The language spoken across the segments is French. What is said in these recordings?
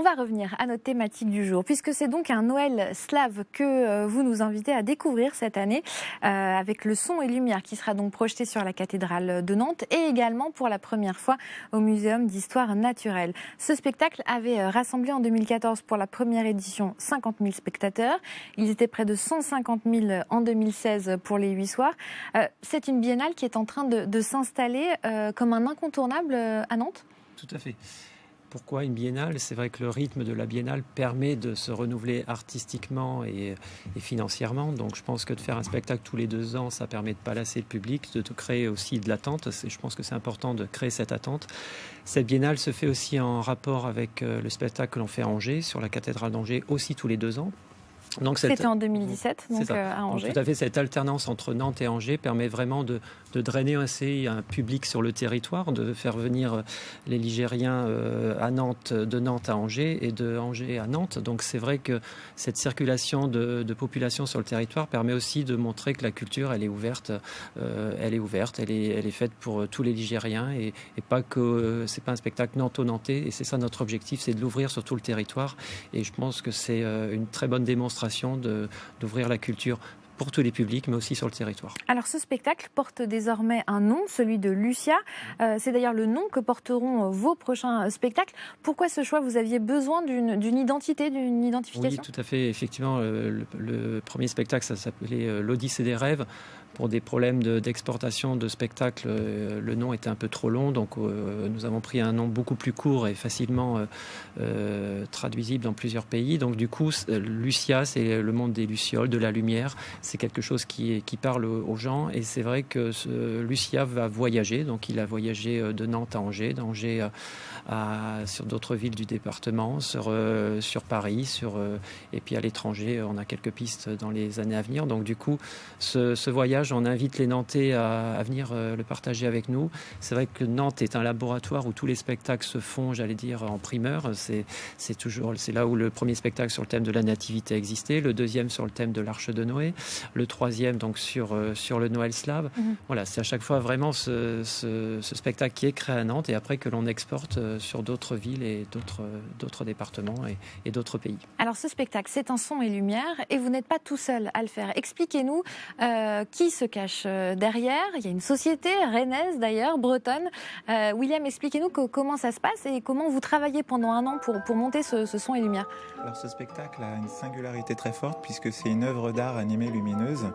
va revenir à notre thématique du jour, puisque c'est donc un Noël slave que vous nous invitez à découvrir cette année, avec le son et lumière qui sera donc projeté sur la cathédrale de Nantes et également pour la première fois au Muséum d'histoire naturelle. Ce spectacle avait rassemblé en 2014 pour la première édition 50 000 spectateurs. Ils étaient près de 150 000 en 2016 pour les 8 soirs. C'est une biennale qui est en train de s'installer comme un incontournable à Nantes ? Tout à fait. Pourquoi une biennale ? C'est vrai que le rythme de la biennale permet de se renouveler artistiquement et financièrement. Donc je pense que de faire un spectacle tous les 2 ans, ça permet de ne pas lasser le public, de créer aussi de l'attente. Je pense que c'est important de créer cette attente. Cette biennale se fait aussi en rapport avec le spectacle que l'on fait à Angers, sur la cathédrale d'Angers, aussi tous les 2 ans. C'était en 2017, donc à Angers. Donc, tout à fait, cette alternance entre Nantes et Angers permet vraiment de drainer assez un public sur le territoire, de faire venir les Ligériens à Nantes, de Nantes à Angers et de Angers à Nantes. Donc c'est vrai que cette circulation de population sur le territoire permet aussi de montrer que la culture, elle est ouverte, elle est faite pour tous les Ligériens et pas que c'est pas un spectacle nanto-nantais. Et c'est ça notre objectif, c'est de l'ouvrir sur tout le territoire. Et je pense que c'est une très bonne démonstration d'ouvrir la culture pour tous les publics, mais aussi sur le territoire. Alors ce spectacle porte désormais un nom, celui de Lucia. C'est d'ailleurs le nom que porteront vos prochains spectacles. Pourquoi ce choix ? Vous aviez besoin d'une identité, d'une identification ? Oui, tout à fait. Effectivement, le premier spectacle, ça s'appelait l'Odyssée des rêves. Pour des problèmes d'exportation de spectacles, le nom était un peu trop long, donc nous avons pris un nom beaucoup plus court et facilement traduisible dans plusieurs pays. Donc du coup, Lucia, c'est le monde des lucioles, de la lumière. C'est quelque chose qui parle aux gens, et c'est vrai que Lucia va voyager. Donc il a voyagé de Nantes à Angers, d'Angers sur d'autres villes du département, sur Paris, et puis à l'étranger. On a quelques pistes dans les années à venir. Donc du coup, ce voyage, on invite les Nantais à venir le partager avec nous. C'est vrai que Nantes est un laboratoire où tous les spectacles se font, j'allais dire, en primeur. C'est là où le premier spectacle sur le thème de la nativité a existé, le deuxième sur le thème de l'Arche de Noé, le troisième donc sur le Noël slave. Voilà, c'est à chaque fois vraiment ce spectacle qui est créé à Nantes et après que l'on exporte sur d'autres villes et d'autres départements et d'autres pays. Alors ce spectacle, c'est un son et lumière et vous n'êtes pas tout seul à le faire. Expliquez-nous qui se cache derrière. Il y a une société rennaise d'ailleurs, bretonne. William, expliquez-nous comment ça se passe et comment vous travaillez pendant un an pour monter ce son et lumière. Alors ce spectacle a une singularité très forte puisque c'est une œuvre d'art animée lumineuse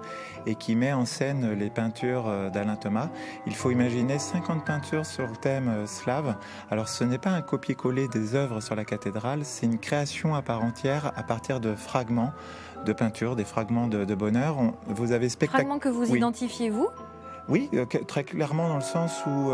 et qui met en scène les peintures d'Alain Thomas. Il faut imaginer 50 peintures sur le thème slave. Alors ce n'est pas un copier-coller des œuvres sur la cathédrale, c'est une création à part entière à partir de fragments de peinture, des fragments de bonheur. Vous avez fragments que vous identifiez, vous ? Oui, très clairement dans le sens où,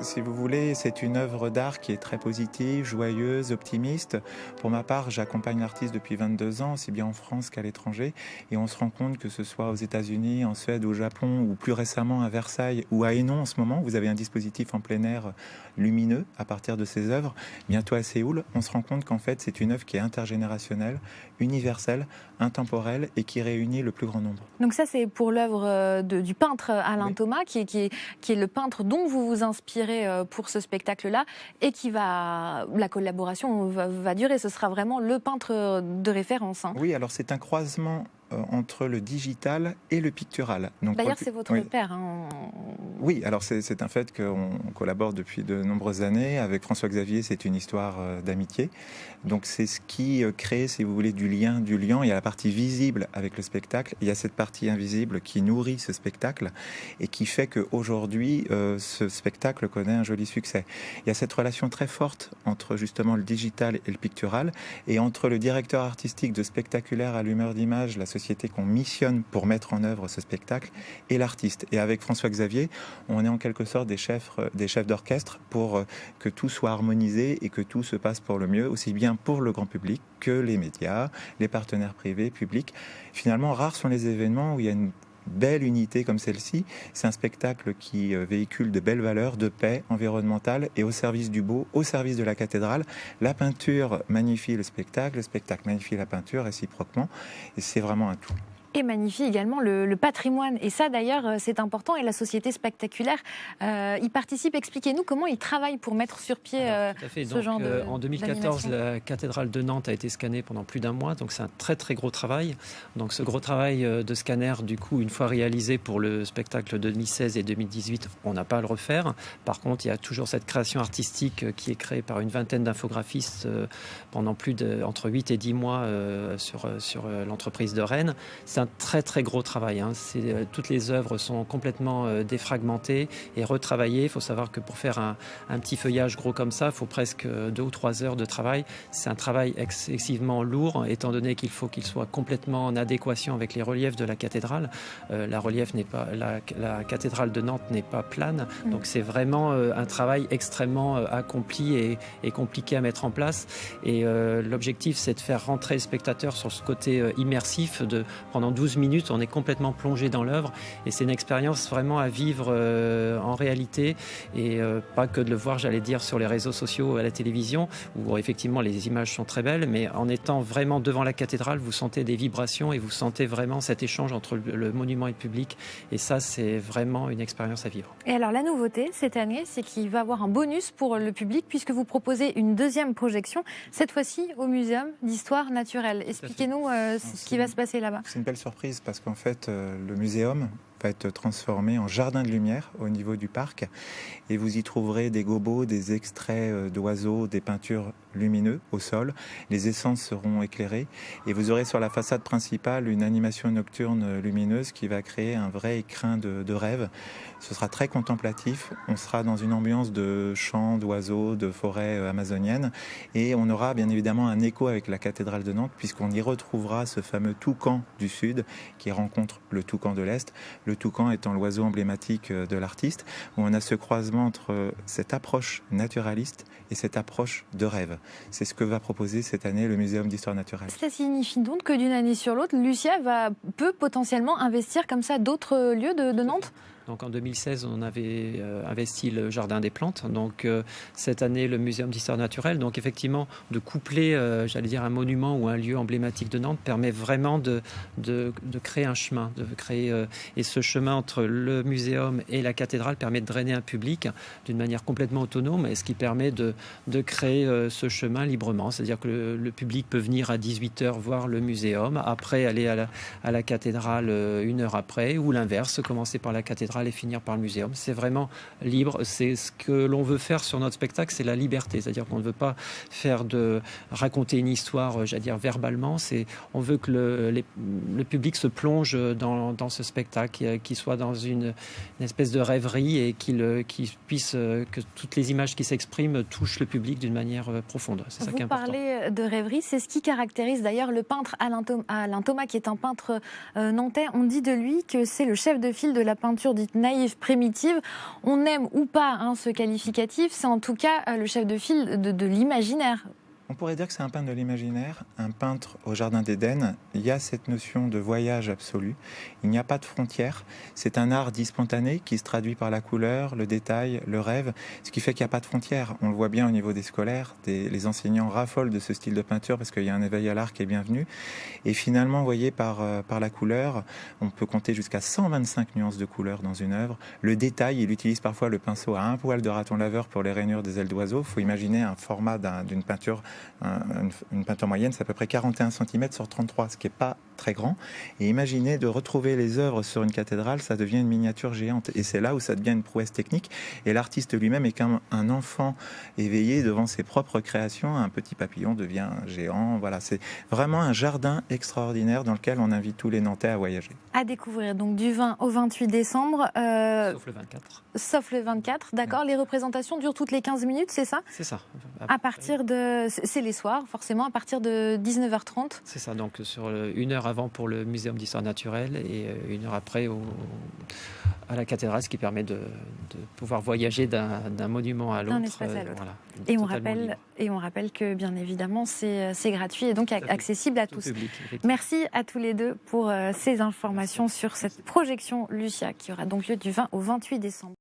si vous voulez, c'est une œuvre d'art qui est très positive, joyeuse, optimiste. Pour ma part, j'accompagne l'artiste depuis 22 ans, aussi bien en France qu'à l'étranger, et on se rend compte que ce soit aux États-Unis, en Suède, au Japon, ou plus récemment à Versailles ou à Hénon en ce moment, vous avez un dispositif en plein air lumineux à partir de ces œuvres. Bientôt à Séoul, on se rend compte qu'en fait, c'est une œuvre qui est intergénérationnelle, universelle, intemporelle et qui réunit le plus grand nombre. Donc ça, c'est pour l'œuvre du peintre Alain Thomas, qui est le peintre dont vous vous inspirez pour ce spectacle-là, et la collaboration va durer. Ce sera vraiment le peintre de référence. Hein. Oui, alors c'est un croisement entre le digital et le pictural. D'ailleurs, c'est votre père. Hein. Oui, alors c'est un fait qu'on collabore depuis de nombreuses années. Avec François-Xavier, c'est une histoire d'amitié. Donc c'est ce qui crée, si vous voulez, du lien. Il y a la partie visible avec le spectacle. Il y a cette partie invisible qui nourrit ce spectacle et qui fait qu'aujourd'hui, ce spectacle connaît un joli succès. Il y a cette relation très forte entre justement le digital et le pictural et entre le directeur artistique de Spectaculaire Allumeur d'Images, la société qu'on missionne pour mettre en œuvre ce spectacle, et l'artiste. Et avec François-Xavier, on est en quelque sorte des chefs d'orchestre pour que tout soit harmonisé et que tout se passe pour le mieux, aussi bien pour le grand public que les médias, les partenaires privés, publics. Finalement, rares sont les événements où il y a une belle unité comme celle-ci. C'est un spectacle qui véhicule de belles valeurs de paix environnementale et au service du beau, au service de la cathédrale. La peinture magnifie le spectacle magnifie la peinture réciproquement, et c'est vraiment un tout. Et magnifie également le patrimoine. Et ça, d'ailleurs, c'est important. Et la Société Spectaculaire y participe. Expliquez-nous comment ils travaillent pour mettre sur pied ce genre de en 2014, la cathédrale de Nantes a été scannée pendant plus d'un mois. Donc, c'est un très, très gros travail. Donc, ce gros travail de scanner, du coup, une fois réalisé pour le spectacle de 2016 et 2018, on n'a pas à le refaire. Par contre, il y a toujours cette création artistique qui est créée par une vingtaine d'infographistes pendant entre 8 et 10 mois sur l'entreprise de Rennes. C'est un très très gros travail. Toutes les œuvres sont complètement défragmentées et retravaillées. Il faut savoir que pour faire un petit feuillage gros comme ça, il faut presque 2 ou 3 heures de travail. C'est un travail excessivement lourd, étant donné qu'il faut qu'il soit complètement en adéquation avec les reliefs de la cathédrale. La cathédrale de Nantes n'est pas plane, donc c'est vraiment un travail extrêmement accompli et compliqué à mettre en place. Et l'objectif, c'est de faire rentrer le spectateur sur ce côté immersif. Pendant 12 minutes, on est complètement plongé dans l'œuvre et c'est une expérience vraiment à vivre en réalité et pas que de le voir, j'allais dire, sur les réseaux sociaux, à la télévision, où effectivement les images sont très belles, mais en étant vraiment devant la cathédrale, vous sentez des vibrations et vous sentez vraiment cet échange entre le monument et le public. Et ça, c'est vraiment une expérience à vivre. Et alors, la nouveauté cette année, c'est qu'il va y avoir un bonus pour le public puisque vous proposez une deuxième projection, cette fois-ci au Muséum d'Histoire Naturelle. Expliquez-nous ce qui va se passer là-bas. C'est une belle surprise parce qu'en fait, le muséum va être transformé en jardin de lumière au niveau du parc et vous y trouverez des gobos, des extraits d'oiseaux, des peintures lumineux au sol. Les essences seront éclairées et vous aurez sur la façade principale une animation nocturne lumineuse qui va créer un vrai écrin de rêve. Ce sera très contemplatif, on sera dans une ambiance de chants, d'oiseaux, de forêt amazonienne et on aura bien évidemment un écho avec la cathédrale de Nantes puisqu'on y retrouvera ce fameux toucan du sud qui rencontre le toucan de l'est. Le toucan étant l'oiseau emblématique de l'artiste, où on a ce croisement entre cette approche naturaliste et cette approche de rêve. C'est ce que va proposer cette année le Muséum d'Histoire Naturelle. Ça signifie donc que d'une année sur l'autre, Lucia peut potentiellement investir comme ça d'autres lieux de Nantes ? Donc en 2016, on avait investi le Jardin des Plantes. Donc cette année, le Muséum d'Histoire Naturelle. Donc effectivement, de coupler, j'allais dire, un monument ou un lieu emblématique de Nantes permet vraiment de créer un chemin. Et ce chemin entre le muséum et la cathédrale permet de drainer un public d'une manière complètement autonome, et ce qui permet de créer ce chemin librement. C'est-à-dire que le public peut venir à 18h voir le muséum, après aller à la cathédrale une heure après, ou l'inverse, commencer par la cathédrale et finir par le muséum. C'est vraiment libre. C'est ce que l'on veut faire sur notre spectacle, c'est la liberté. C'est-à-dire qu'on ne veut pas raconter une histoire, j'allais dire, verbalement. On veut que le public se plonge dans ce spectacle, qu'il soit dans une espèce de rêverie et qu'il puisse, que toutes les images qui s'expriment touchent le public d'une manière profonde. C'est ça qui est important. Vous parlez de rêverie, c'est ce qui caractérise d'ailleurs le peintre Alain Thomas, qui est un peintre nantais. On dit de lui que c'est le chef de file de la peinture dite naïve, primitive. On aime ou pas ce qualificatif, c'est en tout cas le chef de file de l'imaginaire. On pourrait dire que c'est un peintre de l'imaginaire, un peintre au Jardin d'Éden. Il y a cette notion de voyage absolu. Il n'y a pas de frontières. C'est un art dit spontané qui se traduit par la couleur, le détail, le rêve, ce qui fait qu'il n'y a pas de frontières. On le voit bien au niveau des scolaires. Les enseignants raffolent de ce style de peinture parce qu'il y a un éveil à l'art qui est bienvenu. Et finalement, vous voyez, par la couleur, on peut compter jusqu'à 125 nuances de couleurs dans une œuvre. Le détail, il utilise parfois le pinceau à un poil de raton laveur pour les rainures des ailes d'oiseau. Il faut imaginer un format d'une peinture. Une peinture moyenne, c'est à peu près 41 cm sur 33, ce qui n'est pas très grand. Et imaginez de retrouver les œuvres sur une cathédrale, ça devient une miniature géante. Et c'est là où ça devient une prouesse technique. Et l'artiste lui-même est comme un enfant éveillé devant ses propres créations. Un petit papillon devient un géant. Voilà, c'est vraiment un jardin extraordinaire dans lequel on invite tous les Nantais à voyager. À découvrir donc du 20 au 28 décembre. Sauf le 24. Sauf le 24, d'accord. Les représentations durent toutes les 15 minutes, c'est ça ? C'est ça. À partir de... C'est les soirs, forcément, à partir de 19h30. C'est ça, donc sur une heure avant pour le Muséum d'Histoire Naturelle et une heure après à la cathédrale, ce qui permet de pouvoir voyager d'un monument à l'autre. D'un espace à l'autre. Voilà, et on rappelle que, bien évidemment, c'est gratuit et donc accessible à tous. Public, merci à tous les deux pour ces informations sur cette projection Lucia qui aura donc lieu du 20 au 28 décembre.